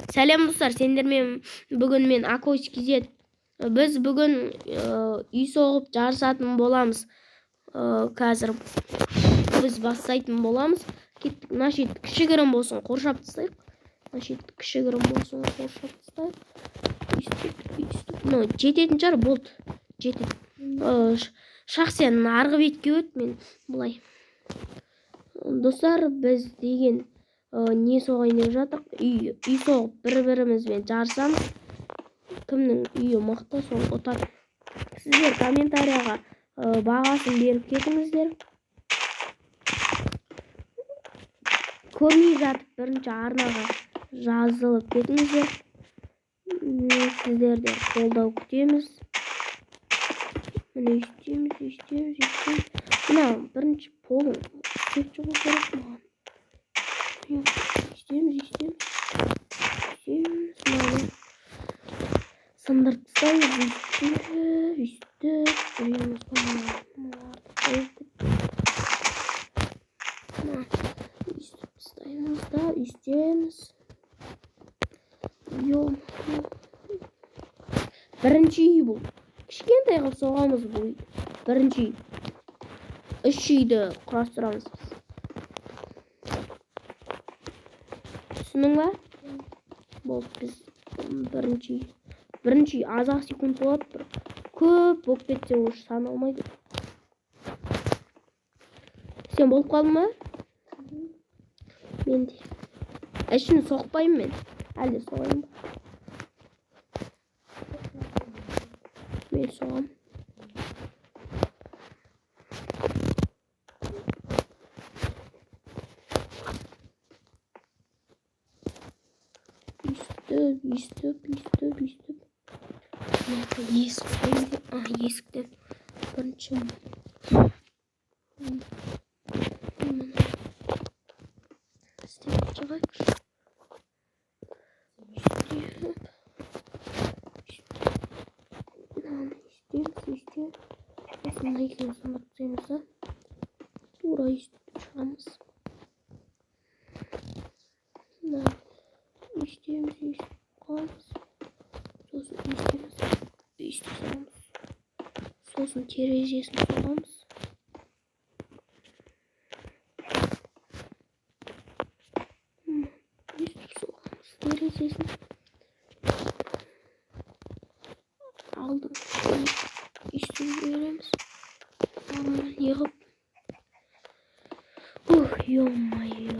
Сәлем достар, сендермен бүгін мен Акоч Кизет. Біз бүгін үй соғып жарысатын боламыз. Қазір біз бастайтын боламыз. Кеттік, нашет кішігірім болсын, қоршап тастайық. Нашет кішігірім болсын, қоршап тастайық. Жететін жар болды. Жетеді. Шақсен арғы бетке өт, мен бұлай. Достар, біз деген не соғайын деп жатыр? Үй соғып бір-бірімізбен жарысамыз. Кімнің үйі мықты, сол ұтады. Сіздер комментарияға бағасын беріп кетіңіздер. Көрмей жатып бірінші арнаға жазылып кетіңіздер. Сіздерде қолдау күтеміз. Міне үстеміз. Мына бірінші полың істеп шығу керек маған. İstemiyoruz. Sındırıp tastayız. Üstü. İstemiyoruz. Yok. Birinci iyi bu. Kişikenday qilib so'g'amiz bu. Birinchi. 3 uyni qurashtiramiz. Түсінің ба? Болды, біз бірінші аз-ақ секунд болады, бір көп болып кетсе уже саналмайды. Сен болып қалдың ба? Мен де. Әшін соқпайым мен. Әлде соғайым ба? Мен соғам. Üstüp. Есіктен. Бірінші. Істеп шығайықшы. Істеп. Осында екеуін сандап тастаймыз да. Тура істеп шығамыз. Істейміз. Сосын істейміз. Сосын терезесін соғамыз. Соғамыз терезесін. Алдым. Істеп береміз. Еғып. Ё-майо.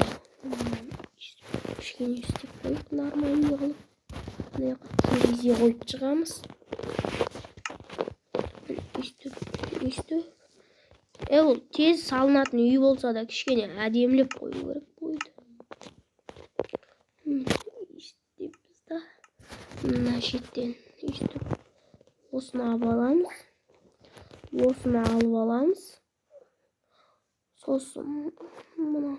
Кішкене істеп қойып, нормально еғылып. Терезе қойып шығамыз. Өстіп. Ол тез салынатын үй болса да кішкене әдемілеп қою керек бойды. Істеппіз да. Мына шеттен өстіп. Осыны алып аламыз. Сосын мынаны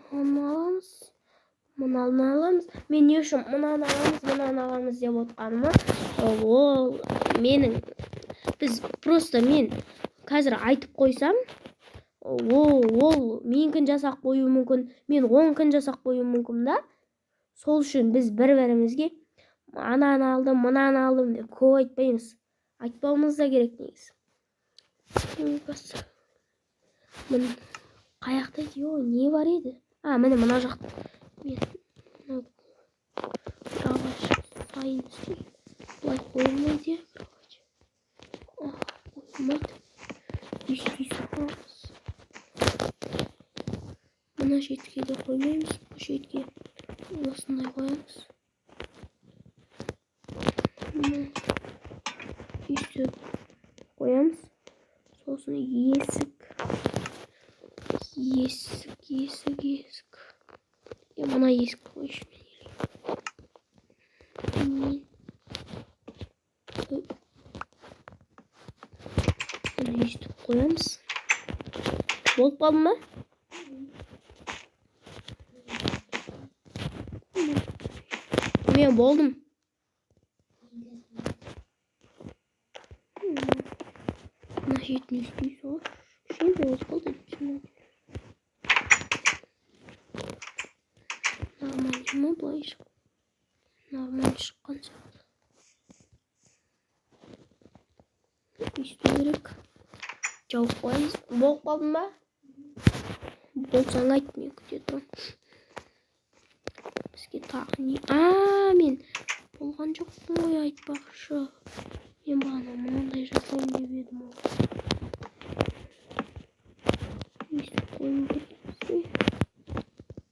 аламыз. Мен не үшін мынаны аламыз деп отқаныма, ол менің, мен қазір айтып қойсам, ол менікін жасақ қою мүмкін, мен онкін жасақ қою мүмкін да. Сол үшін біз бір-бірімізге ананы алдым, мынаны алдым деп көп айтпаймыз. Айтпауымыз да керек негізі. Мін қаяқта не бар еді? Міне мына жақта. Мен кровать сайын істеймін. Бұлай қойылмайды. Қойылмайды. Үйсіз. Мына шетке де қоймаймыз. Бұл шетке осындай қоямыз. Үйсіз қоямыз. Сосын есік. Мына есік қойшы. Үйстіп қоямыз. Болып қалды ма? Мен болдым. Мына шетін үстей соғыр. Шенді өз болды. Нормально ма былайша? Normal çıkkan çıktı. Üstü gerek. Cevap koyayız. Bol kalın mı? Bolsan aytmıyor diyorum. Bizge tağını. Men bolgan жоқпын ғой айтпақшы. Мен бағана мынандай жасайын деп едім ғой. Өйстіп қойым керек.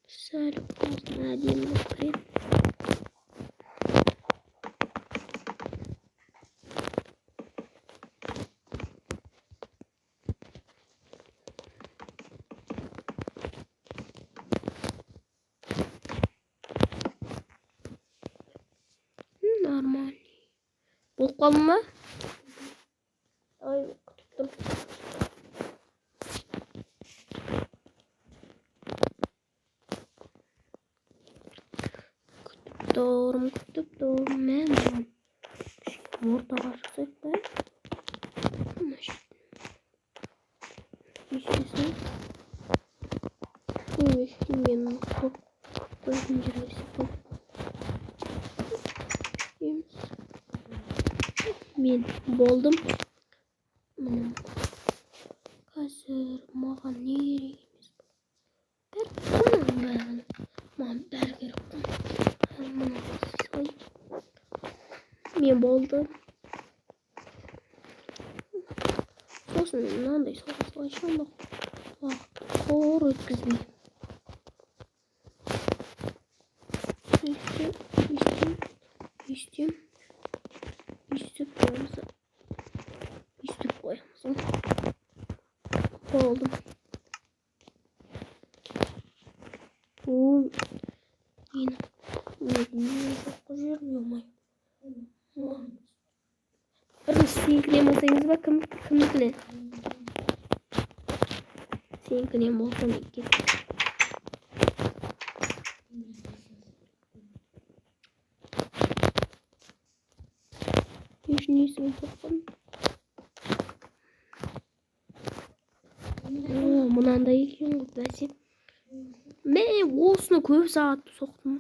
Сәл болсын әдемілік кіреді. Нормально. Болып қалды ма? Ай, күтіп тұр. Күтіп тұрмын. Мен ортаға шықсақ па? Естесін. Мен қойдың жерлесі қойып. Men болдым. Қазір маған не керек емес. Маған бәрі керек. Мен болдым. Сосын мынандай солай уақытты қор өткізбей. Üstüp koyamızın. Oldu. Yine. Çok kızırmıyor mu? Seninkine masanız bakın. Kımlıkine. Seninkine olsam iki. Düşünüyorsun bakın. Mынандай екен ғой бәсе. Мен осыны көп сағат соқтым.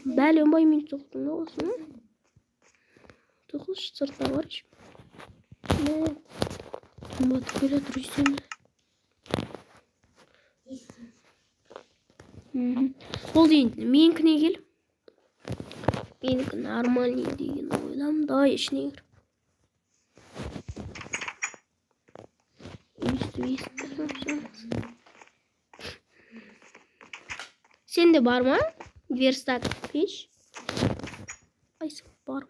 Бәленбай минут соқтым да осыны. Тоқылшы сыртта бар еш. Батып келе тұрсың. Болды енді менікіне кел. Менікі нормальный деген ойлам. Да ішіне кір. Sende var mı? Versak peş. Aysa var mı?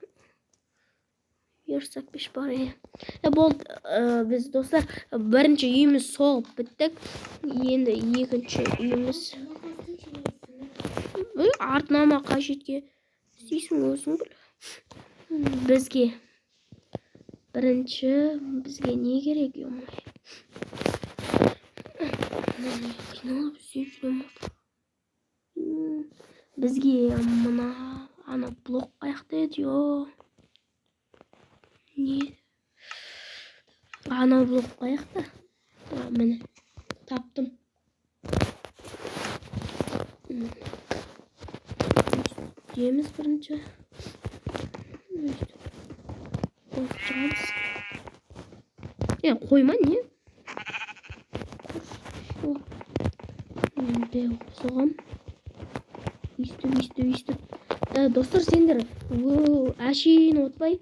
Versak peş var ya. Biz dostlar birinci үйіміз soğup bittik. Енді екінші үйіміз. Артына қажетке істейсің өзің біл. Бізге не керек ема? Қиналып істеп жүрем. Бізге ана блок қаяқта еді о. Не? Ана блок қаяқта? Міне таптым. Деміз бірінші. Қойып қойма не? Енді соғам. Үстіп. Достар, сендер әшейін отпай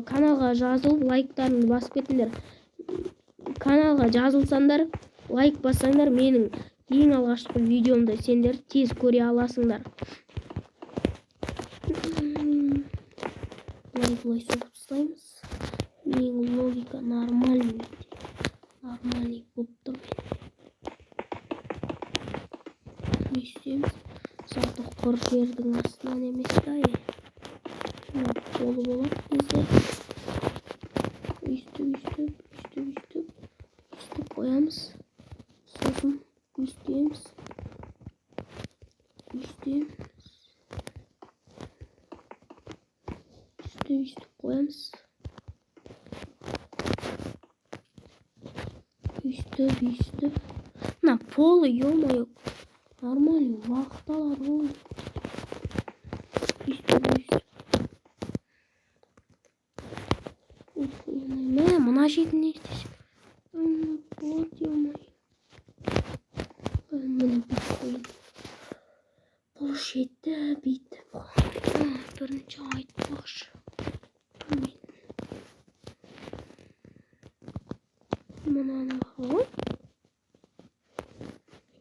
каналға жазылып лайктарын басып кетіңдер. Каналға жазылсаңдар, лайк бассаңдар, менің ең алғашқы видеомды сендер тез көре аласыңдар. Бұлай соғып тастаймыз. Менің логика нормальный болып тұр. Не істейміз? Салтық құр жердің астынан емес та. Қолы болады бізде. Үстіп қоямыз. Сосын үстейміз. Üstüp koyamız. Üstüp. Na polu yok. Normal vakit alır o. Üstüp. Мына жерін естесің. Боже-мой. Міне бүйтіп қойын. Бұл жерді бүйтіп қойын. Бірінші айтпақшы. Мынаны ғой.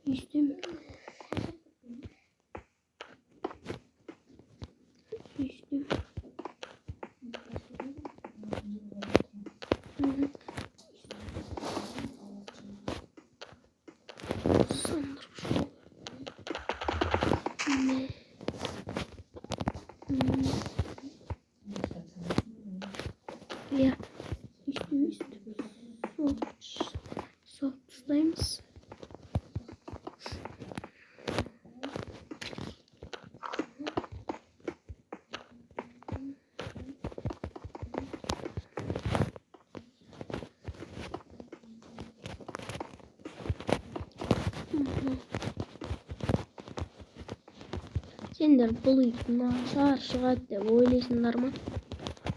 Естемін. Ya, üstü softlayız. Сендер бұл үйдің нашар шығады деп ойлайсыңдар ма?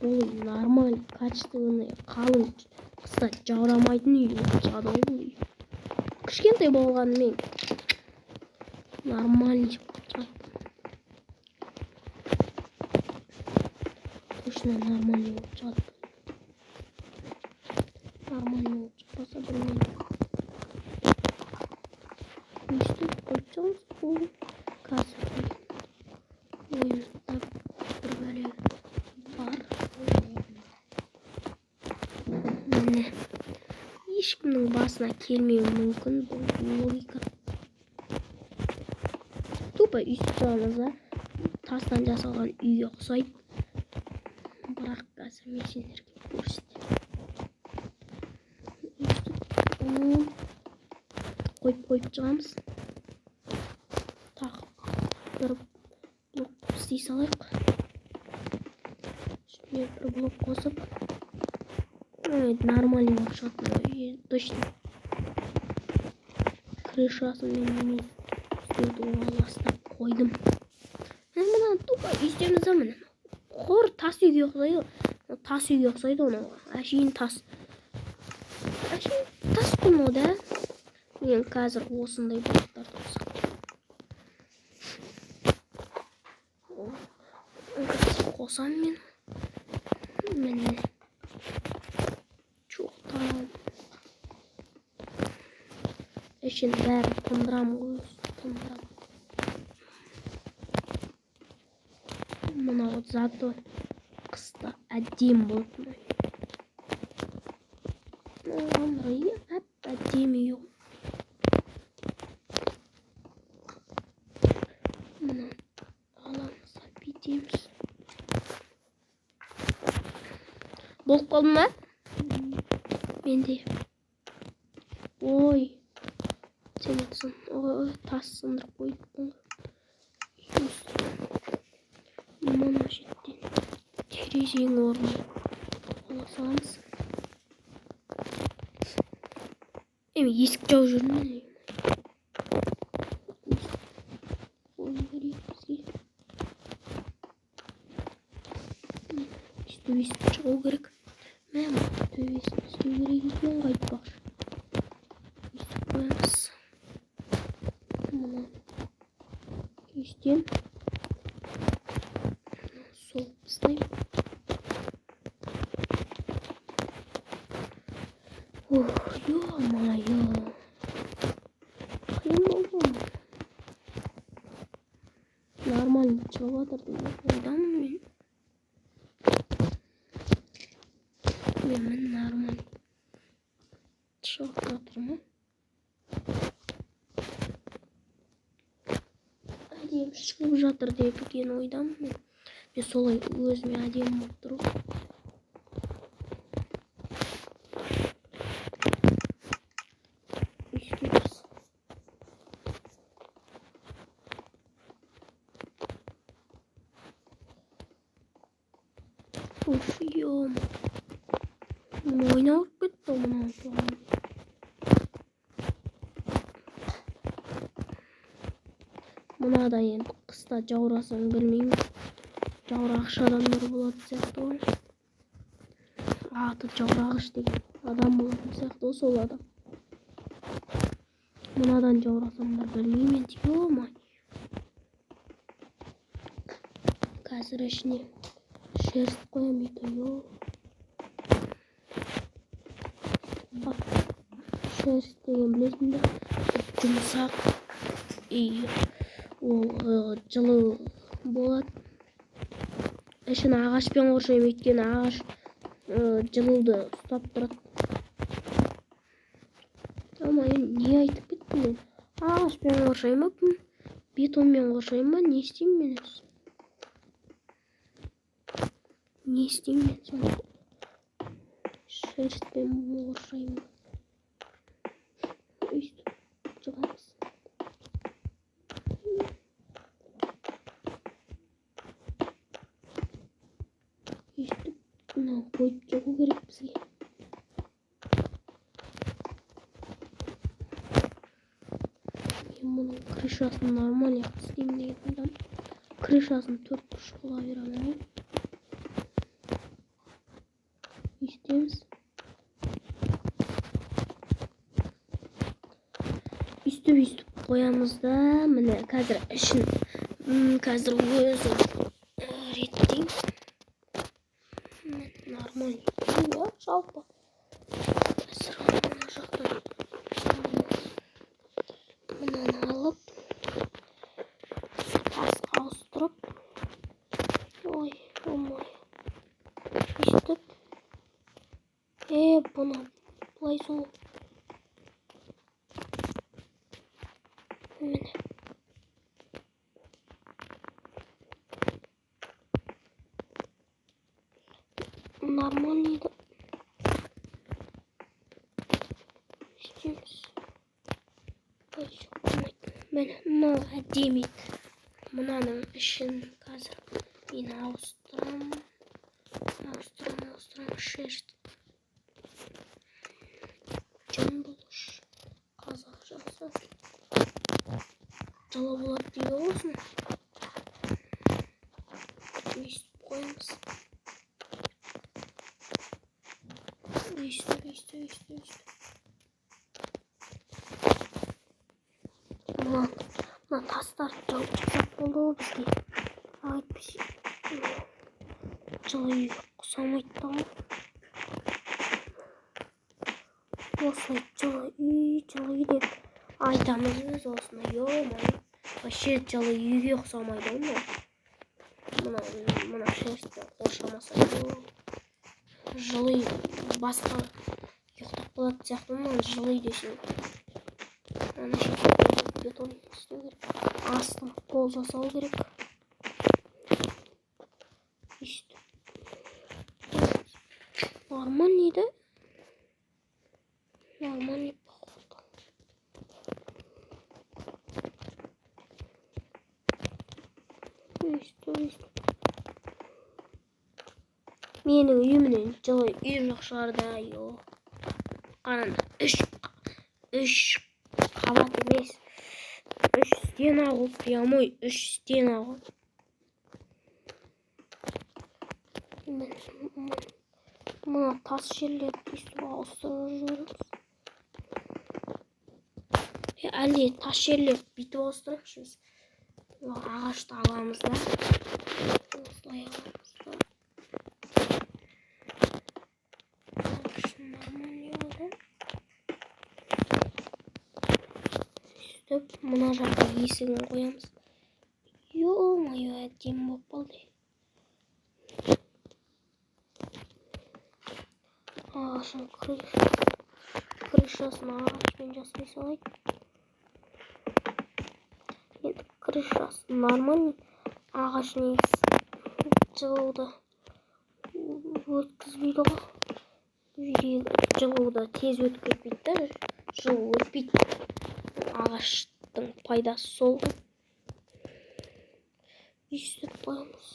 Бұл үй нормаль, качественный, қалың, қыста жаурамайтын үй болып шығады ғой бұл үй. Кішкентай болғанымен нормальный болып шығады. Точно нормальный болып шығады. Нормальный болып шықпаса білмеймін. Өйстіп қойсаңыз бұл қазір ойымызда бір бәле бар. Міне. Ешкімнің басына келмеуі мүмкін бұл логика. Тупо үйтіп тұрамыз да. Тастан жасалған үйге ұқсайды. Бірақ қазір мен сендерге көрсетемін. Қойып шығамыз. Тағы бір блок істей салайық. Үстіне бір блок қосып. Нормальный болып шығады. Точно. Крышасын мен емес. Үстеуді ластап қойдым. Мына тупо үстеміз міне. Қор тас үйге ұқсайды. Тас үйге ұқсайды оны. Әшейін тас. Әшейін тас құны да. Мен қазір осындай блоктарды қосам мен. Міне. Çoğtan. Eşin ver tındram ғой. Tındram. Мына вот зато қыста әдем болды. Андайы әдемі үй. Мына аламыз бүйтеміз. Болып қалды ма? Менде. Ой. Сен айтсын. Ой, тас сындырып қойдым. Мына жерден терезенің орнына ала саламыз. Есік жауып жүрмін. Ой, керек бізге. Үсті шығу керек. Мен төбесін істеу керек екен қайтпақшы. Үстіп қоямыз. Мына үстен сол ұстаймын. Ё-моё. Қиын болды ма? Нормально шығып жатыр деп ойдамын мен. Мен нормально шығып жатыр ма? Әдем шығып жатыр деп ойдамын мен. Мен солай өзіме әдем болып тұру. Üstümüz. Uşuyorum. Oynamak bitti ama. Buna da енді қыста жаурасаң білмеймін. Жаура ақша адамдар болады сияқты ғой. Аты Жаурағыш деген адам болатын сияқты сол адам. Мынадан жаурасамдар білмеймін тиомай. Қазір ішіне шерсть қоям ето. Шерсть деген білесің бе? Жұмсақ ол жылы болады. Ішін ағашпен қоршаймын, өйткені ағаш жылуды ұстап тұрады. Ama не айтып кеттім мен? Ағашпен қоршаймын ба, бетонмен қоршаймын ба? Не істеймін мен өзі? Не істеймін мен сонда? Шерстпен қоршаймын. Өйстіп жығамыз. Өйстіп мынау қойып жағу керек бізге. Bunun krişasını normal yapayım diye dedim. Krişasını 4 kuş olabilir. İstiyoruz. Üstü koyamızda. Mene қазір işin қазір өзі реттейм. Normal. Ya жалпы. Қазір мына жақтан мынаны алып тасқа ауыстырып, ой, омай, өйстіп, бұны былай сол. Міне. Нормальныйды. Істейміз. Міне, мынау әдемі. Мынаның ішін қазір мен ауыстырам. Шерсть. Жан бұлыш. Қазақшасы. Жылы болады дейді осыны. Өйстіп қойымыз. Өйстіп. Мына тастарды жауып шықсақ болды ғой бізге. Айтпесе жылы үйге құсамайды да ғой. Осылай жылы үй деп айтамыз біз осыны. Ё-моё. Вообще жылы үйге ұқсамайды ғой. Мына шерстті қоршамаса. Жылы басқа ұйықтап қалатын сияқты ма? Жылы десең. Ана бетон істеу керек. Астын пол жасау керек. İşte. Нормальныйды. Нормальный походу. Өйстіп. Менің үйімнен жылы үй жоқ шығарда. Қараңда 3 қабат емес. 3 стена ғой, прямой 3 стена ғой. Мына тас жерлерді өйстіп ауыстырып жібереміз. Әлде тас жерлерді бүйтіп ауыстырамыз. Ағашты аламыз да. Осылай аламыз да. Өйстіп, мына жаққа есігін қоямыз. Ё-моё, әдемі болып қалды. Ағашын крышасын ағашпен жасай салайық. Енді крышасы нормальный. Ағаш негізі жылуды өткізбейді ғой. Жылуды тез өткізбейді да, жылу өтпейді. Ағаштың пайдасы сол. Өйстіп қоямыз.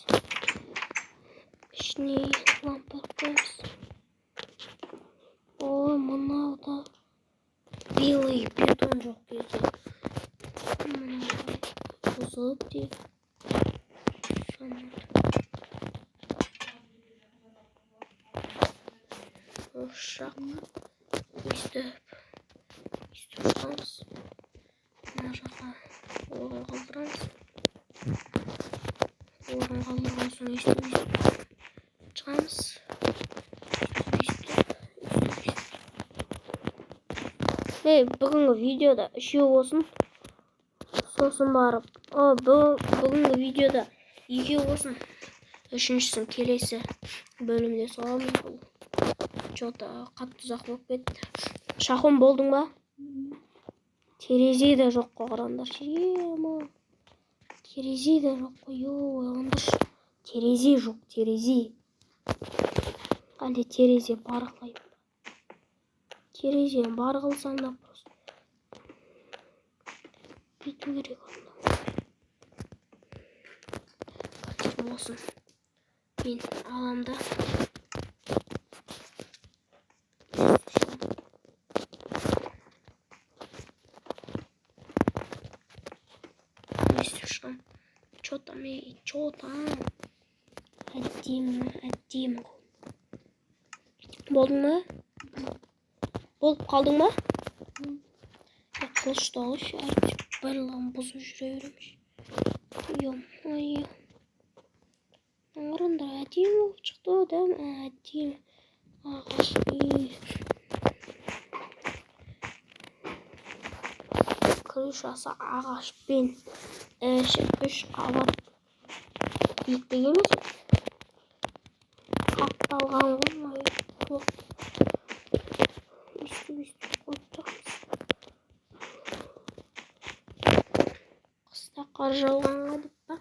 Ішіне лампа қоямыз. Ой, мынау да белый бетон жоқ кезде. Бұзылып дейді. Yumuşak. Üstü çıkamaz. Mına жаққа орын қалдырамыз. Орын қалдырған соң шығамыз. Бүгінгі видеода үшеу болсын. Сосын барып, бүгінгі видеода екеу болсын. Үшіншісін келесі бөлімде соғамыз. Что-то қатты ұзақ болып кетті. Шахун болдың ба? Терезе де жоқ қой, қараңдар. Терезе де жоқ қой, ояндаршы. Терезе жоқ, терезе. Қандай терезе бар қылайын. Терезені бар қылсаң да просто. Бүйту керек онда. Қателім болсын. Мен аламда. Что там? Әдемі. Болдың ба? Болып қалдың ба? Қылыштауыш әртіп барлығын бұзып жүре береміз. Ой. Аңғырында әдемі болып шықты одан. Әдемі. Ағаш. Крышасы ағашпен. Іші 3 қабат. Биіктік емес. Қапталған ғой. Үсті қойып тұрмыз. Қыста қар жауғанға деп па?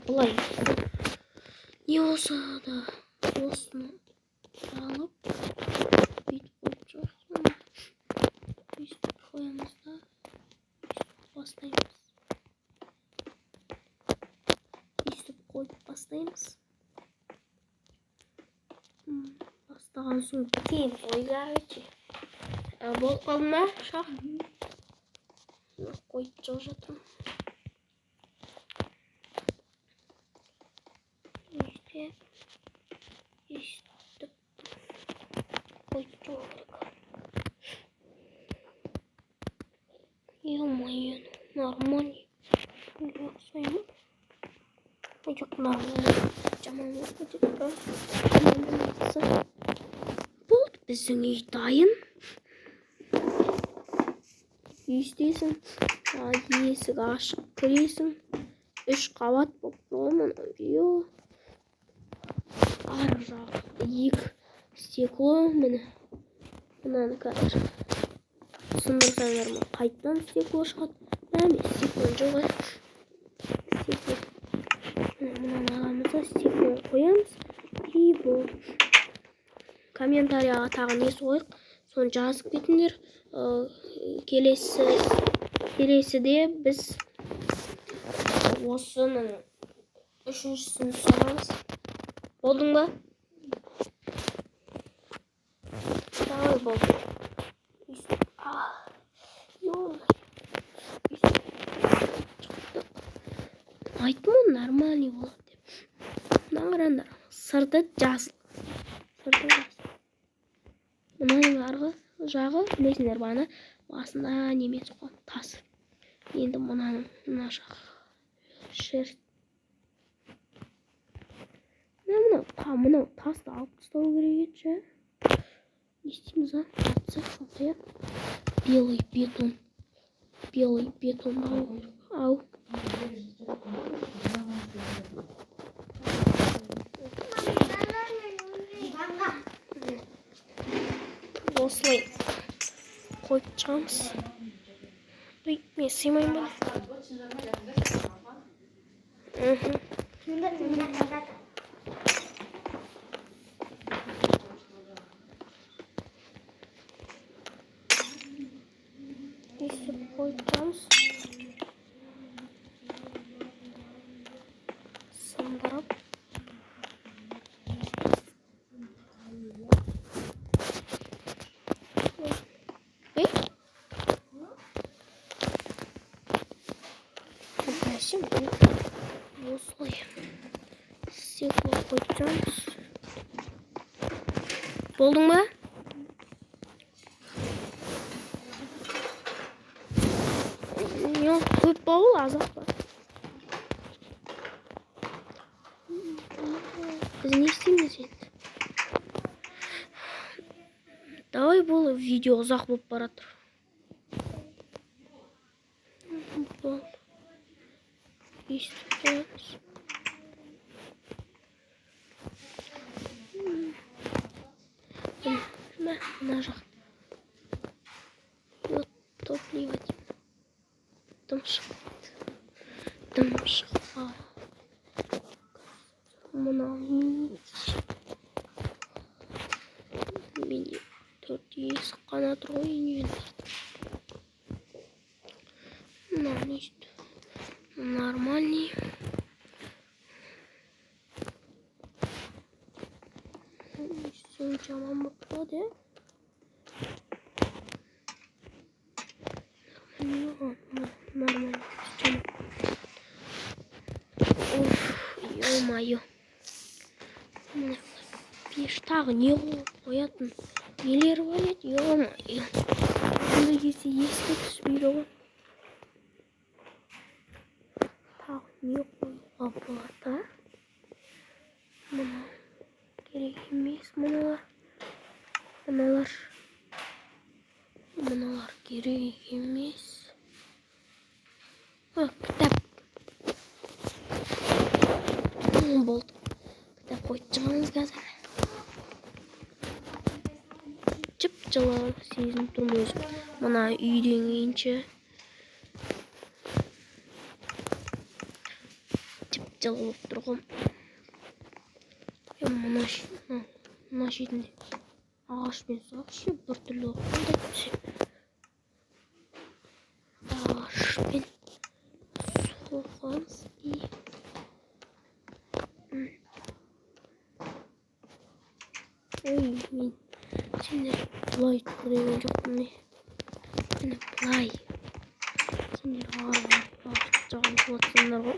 Бұлай. Не болса да осыны алып бүйтіп қойып тұрмыз. Үстіп қоямыз да бастаймыз. Үстіп қойып бастаймыз. Бастаған соң бітейін. Ойгарычы. Болып қалды ма, шақ? Қойып жоқ жатырмын. Үстіп қойып жоқ керек. Ё-моё, нормально. Жоқ сайма. Жоқ нормально. Жаман болып кетеді. Болды, біздің үй дайын. Үйстесің, есік ашық кіресің. 3 қабат болып тұрмын. Ар жағы 2 стекло. Міне. Мынаны қазір сындырсаңдар ма, қайттан стекло шығады. Мен стекло жоқ. Мынаны аламызда стекло қоямыз. И бұл комментарияға тағы несі қойық. Соны жазып кетіңдер. Келесіде біз осының 3-шісін соғамыз. Болдың ба? Давай болды. Айттым ғой, нормальный болады деп. Мына қараңдар, сырды жасыл. Мынаның арғы жағы, білесіңдер баны, басында немесі қой, тас. Енді мына жағы шерт. Мынау тасты алып тастау керек еді. Не істейміз, қояр. Белый бетон. Ау. Осылай қойып шығамыз. Мен сыймаймын. Өйстіп қойып шығамыз. Сындырып. Осылай Стекло koyacağız. Buldun mu? Yok, köp bavul azap var. Biz ne isteyimiz енді? Давай бұл видео ұзақ болып баратыр. Бұл естіп тұрмыз. Мына жақ. Топливать. Дым шығып. Мына мені 4 есік қана тұр ғой инвентарь. Мына не істі? Нормальный. Sen жаман болып тұрады, Нормально. Ё-моё. Пештағы не қоятын нелер бар еді, ё-моё. Бұндай кезде еске түспейді ғой. Тағы не қоюға болады? Мына керек емес мыналар. Мыналар керек емес. Кітап. Болды. Кітап қойып шығамыз қазір. Жып-жылы сезініп тұрмын өзім. Мына үйден кейінше. Жып-жылы болып тұрғым. Мына шетінде ағашпен вообще бір түрлі қандай түсе. Ағашпен соғамыз и ой, мен сендер бұлай тұр деген жоқпын мен. Мені бұлай. Сендер жағын болатсыңдар ғой.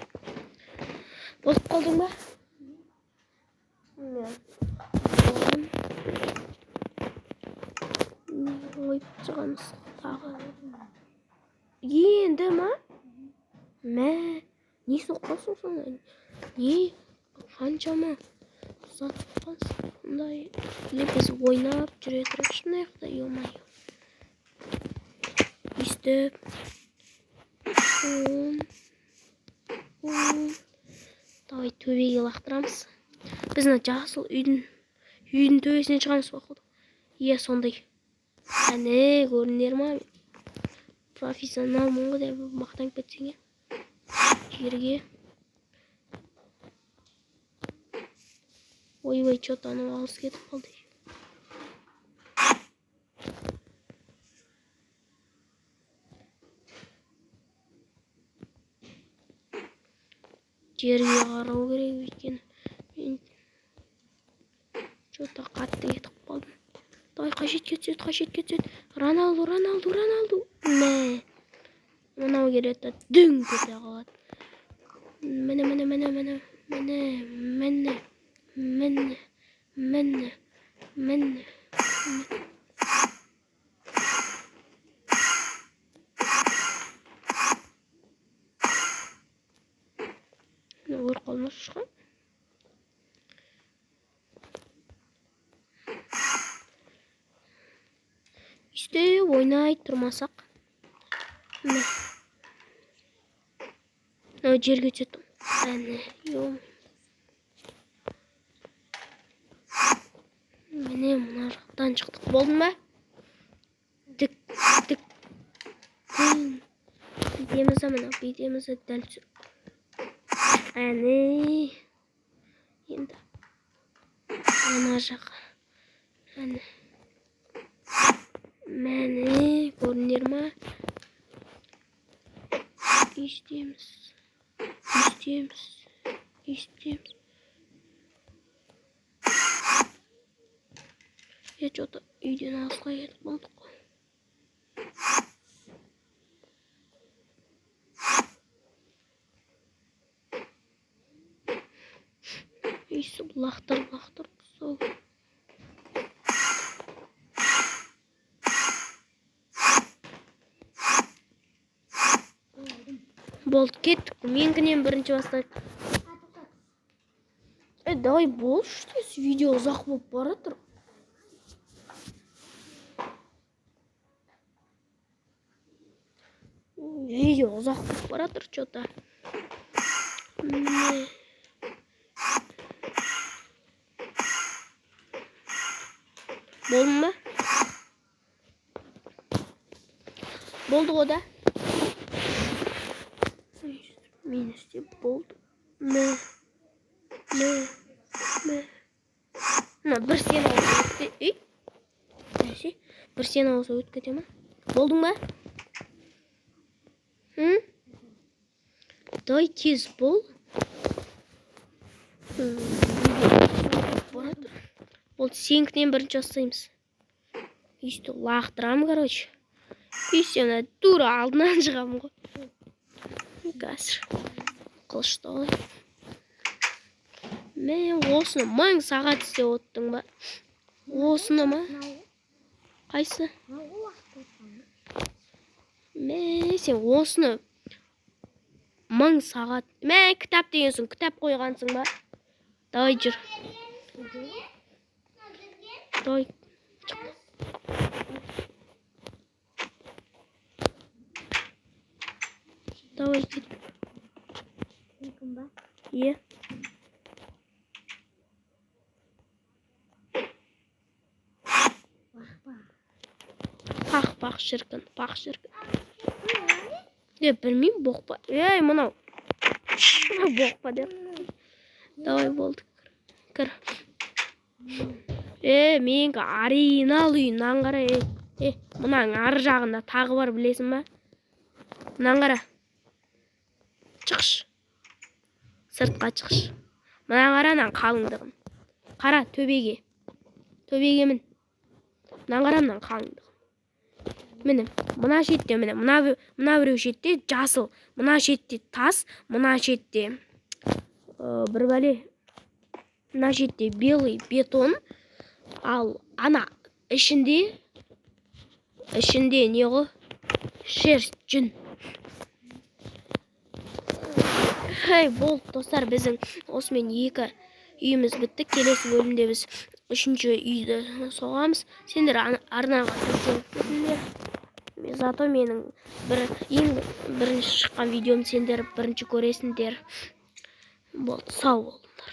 Босып қалдың ба? Ойып шығамыз тағы. Енді ма? Не соққансың сонда? Не? Қаншама? Зат соққансың? Сондай. Біз ойнап жүре тұрып шынайықта, ё-моё. Естіп. Давай төбеге лақтырамыз. Біз жасыл үйдің төбесінен шығамыз бақылды. Сондай. Әне, көрінер ма? Профессионал мұңғы деп мақтанып кетсең. Жерге. Ой, что-то анау алыс кетіп қалды. Жерге қарау керек екен. Что-то қатты кетіп қалдым. Давай, қажет кетсет. Роналду. Мынау келеді, дүң кете қалады. Міне. Өр қалмас шыға. Үсте ойнай тұрмасақ. Жерге түсеттім. Әне, міне мұна жақтан шықтық. Болдың ба? Дік. Бейдемізі дәл түсіп. Әне. Енді. Ана жаққа. Әне. Мәне, көрінер ма? Естеміз. Что-то үйден алысқа кетіп болдық. Үйсі лақтыр. Сол. Болды, кеттік. Менкінен бірінші бастайық. Давай болшы дес, видео ұзақ болып баратыр. Видео ұзақ болып баратыр, что-то. Болдың ба? Болды ғой да? Мен істеп болды. Bir sene olsa ötke. Bir sene olsa ötke mi? Boldun mu? Hı? Day tez bol. Болды, сенікінен бірінші бастаймыз. Үйсті лақтырамын, короче. Үйсті тура алдынан шығамын ғой. Қазір қылышты ғой. Мен осыны 1000 сағат істеп оттың ба? Осыны ма? Қайсы? Мен сен осыны 1000 сағат. Мен кітап деген соң кітап қойғансың ба? Давай жүр. Давай. Давай кет. Е. Пақ шіркін. Білмеймін, боқпа. Ей, мұнау. Боқпа деп. Давай болды. Кір. Менгі оригинал үйінен қара. Мұнаң ар жағында тағы бар, білесің ба? Мұнан қара. Чықш. Сыртқа чықш. Мұнан қаранан қалыңдығын. Қара төбеге. Төбеге мін. Мұнан қарамнан қалыңдығын. Міне, мұна шетте, міне, мұна біреу шетте жасыл, мұна шетте тас, мұна шетте бір бәле, мұна шетте белый бетон, ал ана ішінде не ғой? Шерсть, жүн. Болды, достар, біздің осымен 2 үйіміз бітті. Келесі бөлімде біз 3-ші үйді соғамыз. Сендер арнаға тіркеліп кетіңдер. Зато менің ең бірінші шыққан видеом сендер бірінші көресіңдер. Болды, сау болыңдар.